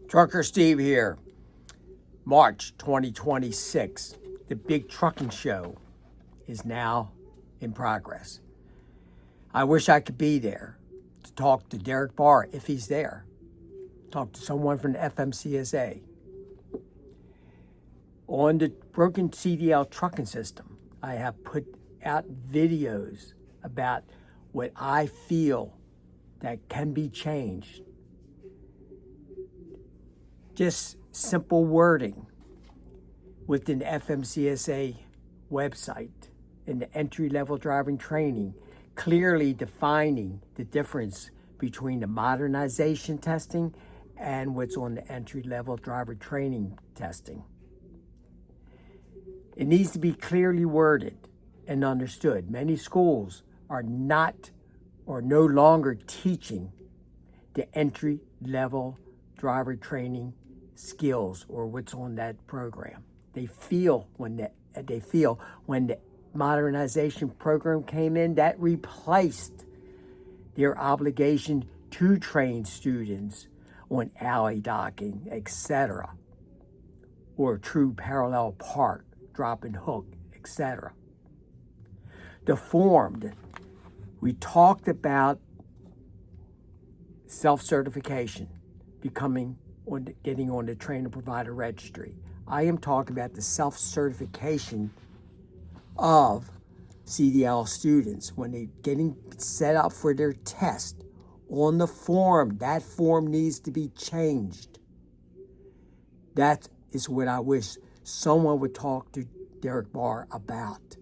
Trucker Steve here. March 2026. The big trucking show is now in progress. I wish I could be there to talk to Derek Barr if he's there. Talk to someone from the FMCSA. On the broken CDL trucking system, I have put out videos about what I feel that can be changed. Just simple wording within the FMCSA website in the entry-level driving training, clearly defining the difference between the modernization testing and what's on the entry-level driver training testing. It needs to be clearly worded and understood. Many schools are not or no longer teaching the entry-level driver training skills or what's on that program. They feel when the modernization program came in, that replaced their obligation to train students on alley docking, etc., or true parallel park, drop and hook, etc. The form, we talked about self-certification, getting on the trainer provider registry. I am talking about the self-certification of CDL students when they're getting set up for their test. On the form, that form needs to be changed. That is what I wish someone would talk to Derek Barr about.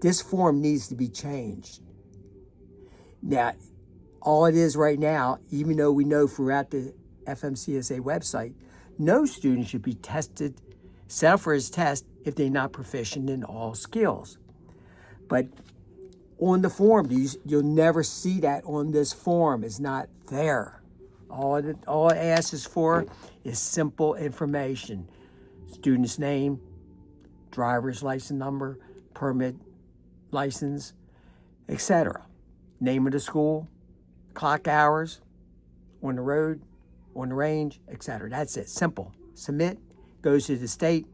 This form needs to be changed. Now, all it is right now, even though we know throughout the FMCSA website, no student should be set up for his test if they're not proficient in all skills. But on the form, you'll never see that on this form. It's not there. All it asks for is simple information. Student's name, driver's license number, permit, license, etc. Name of the school, clock hours, on the road, on the range, etc. That's it. Simple. Submit, goes to the state,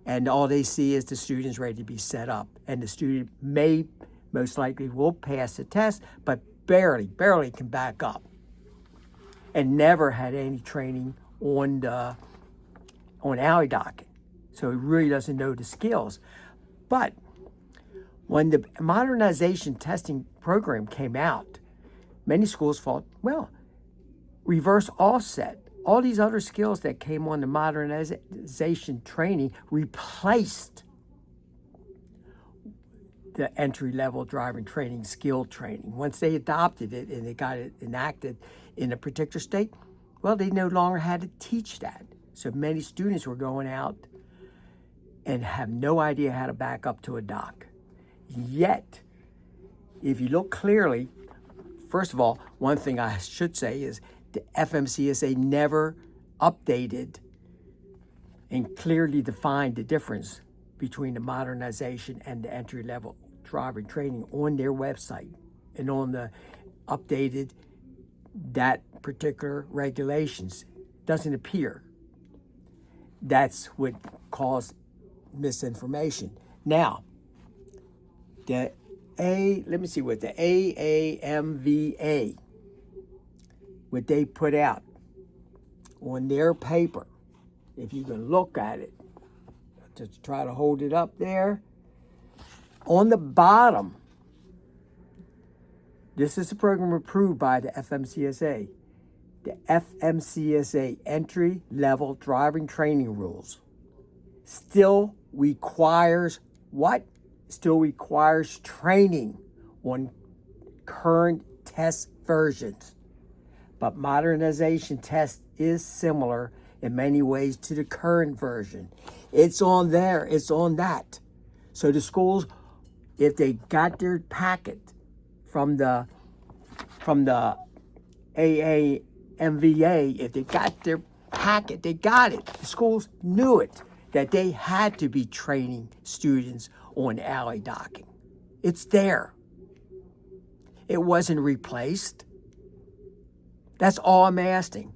and all they see is the student's ready to be set up. And the student most likely will pass the test, but barely can back up. And never had any training on alley docking. So he really doesn't know the skills. But when the modernization testing program came out, many schools thought, well, reverse offset, all these other skills that came on the modernization training replaced the entry-level driving training, skill training. Once they adopted it and they got it enacted in a particular state, well, they no longer had to teach that. So many students were going out and have no idea how to back up to a dock. Yet, if you look clearly, first of all, one thing I should say is the FMCSA never updated and clearly defined the difference between the modernization and the entry-level driver training on their website and on the updated that particular regulations. Doesn't appear. That's what caused misinformation. Now, the AAMVA, what they put out on their paper, if you can look at it, just try to hold it up there. On the bottom, this is a program approved by the FMCSA. The FMCSA entry-level driving training rules still requires what? Still requires training on current test versions. But modernization test is similar in many ways to the current version. It's on there, it's on that. So the schools, if they got their packet from the AAMVA, if they got their packet, they got it. The schools knew it, that they had to be training students on alley docking. It's there. It wasn't replaced. That's all I'm asking.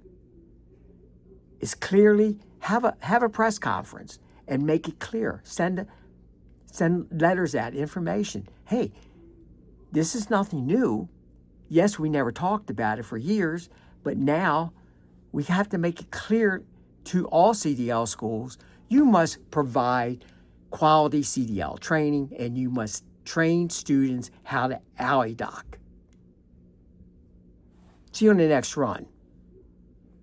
is clearly have a press conference and make it clear. Send letters out, information. Hey, this is nothing new. Yes, we never talked about it for years, but now we have to make it clear to all CDL schools, you must provide quality CDL training and you must train students how to alley dock. See you on the next run.